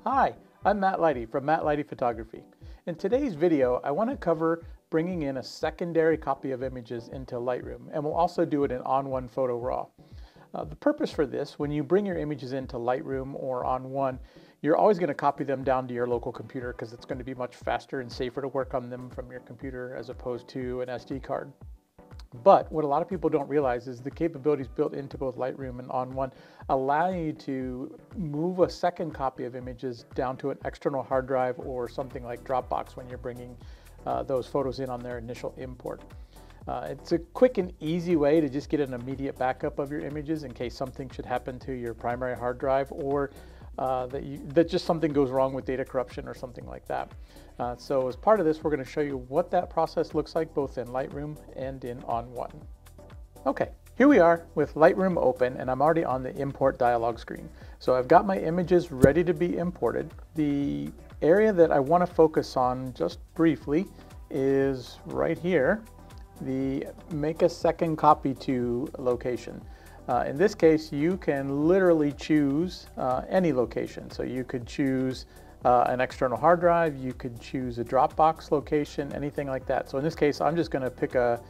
Hi, I'm Matt Lighty from Matt Lighty Photography. In today's video, I want to cover bringing in a secondary copy of images into Lightroom, and we'll also do it in On1 Photo Raw. The purpose for this, when you bring your images into Lightroom or On1, you're always going to copy them down to your local computer because it's going to be much faster and safer to work on them from your computer as opposed to an SD card. But what a lot of people don't realize is the capabilities built into both Lightroom and On1 allow you to move a second copy of images down to an external hard drive or something like Dropbox when you're bringing those photos in on their initial import. It's a quick and easy way to just get an immediate backup of your images in case something should happen to your primary hard drive or that just something goes wrong with data corruption or something like that. So as part of this, we're going to show you what that process looks like both in Lightroom and in On1. Okay, here we are with Lightroom open, and I'm already on the import dialog screen. So I've got my images ready to be imported. The area that I want to focus on just briefly is right here, the make a second copy to location. In this case, you can literally choose any location. So you could choose an external hard drive, you could choose a Dropbox location, anything like that. So in this case, I'm just going to pick a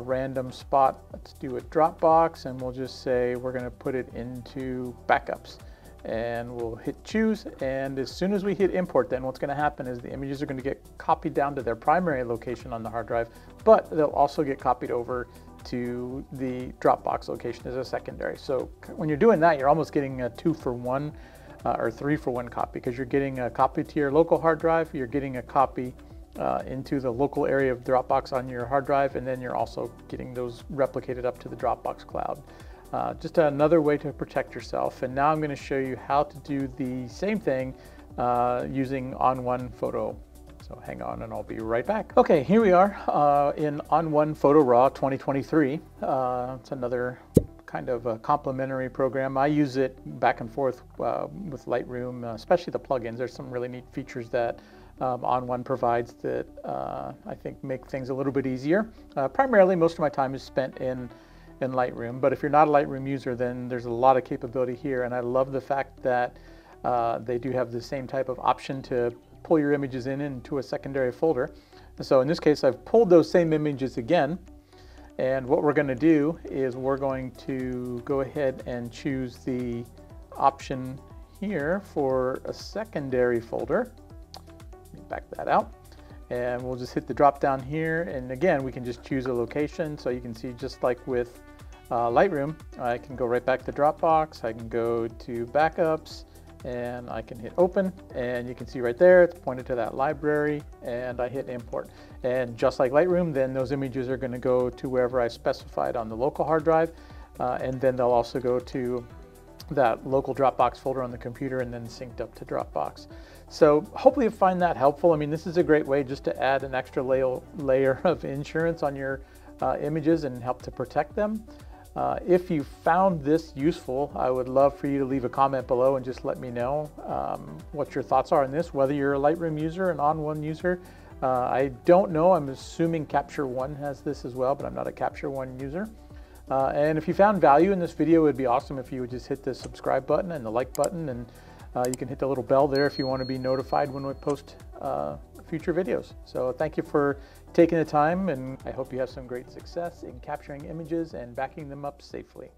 random spot. Let's do a Dropbox, and we'll just say we're going to put it into backups. And we'll hit choose, and as soon as we hit import, then what's going to happen is the images are going to get copied down to their primary location on the hard drive, but they'll also get copied over to the Dropbox location as a secondary. So when you're doing that, you're almost getting a 2-for-1 or 3-for-1 copy, because you're getting a copy to your local hard drive, you're getting a copy into the local area of Dropbox on your hard drive, and then you're also getting those replicated up to the Dropbox cloud. Just another way to protect yourself. And now I'm going to show you how to do the same thing using On1 Photo. So hang on and I'll be right back. Okay, here we are in On1 Photo Raw 2023. It's another kind of a complementary program. I use it back and forth with Lightroom, especially the plugins. There's some really neat features that On1 provides that I think make things a little bit easier. Primarily, most of my time is spent in Lightroom, but if you're not a Lightroom user, then there's a lot of capability here, and I love the fact that they do have the same type of option to pull your images into a secondary folder. So in this case, I've pulled those same images again, and what we're going to do is we're going to go ahead and choose the option here for a secondary folder. Let me back that out. And we'll just hit the drop down here, and again we can just choose a location. So you can see, just like with Lightroom, I can go right back to Dropbox, I can go to backups, and I can hit open, and you can see right there it's pointed to that library, and I hit import. And just like Lightroom, then those images are going to go to wherever I specified on the local hard drive, and then they'll also go to that local Dropbox folder on the computer and then synced up to Dropbox. So hopefully you find that helpful. I mean, this is a great way just to add an extra layer of insurance on your images and help to protect them. If you found this useful, I would love for you to leave a comment below and just let me know what your thoughts are on this, whether you're a Lightroom user, an On1 user. I don't know, I'm assuming Capture One has this as well, but I'm not a Capture One user. And if you found value in this video, it would be awesome if you would just hit the subscribe button and the like button, and you can hit the little bell there if you want to be notified when we post future videos. So thank you for taking the time, and I hope you have some great success in capturing images and backing them up safely.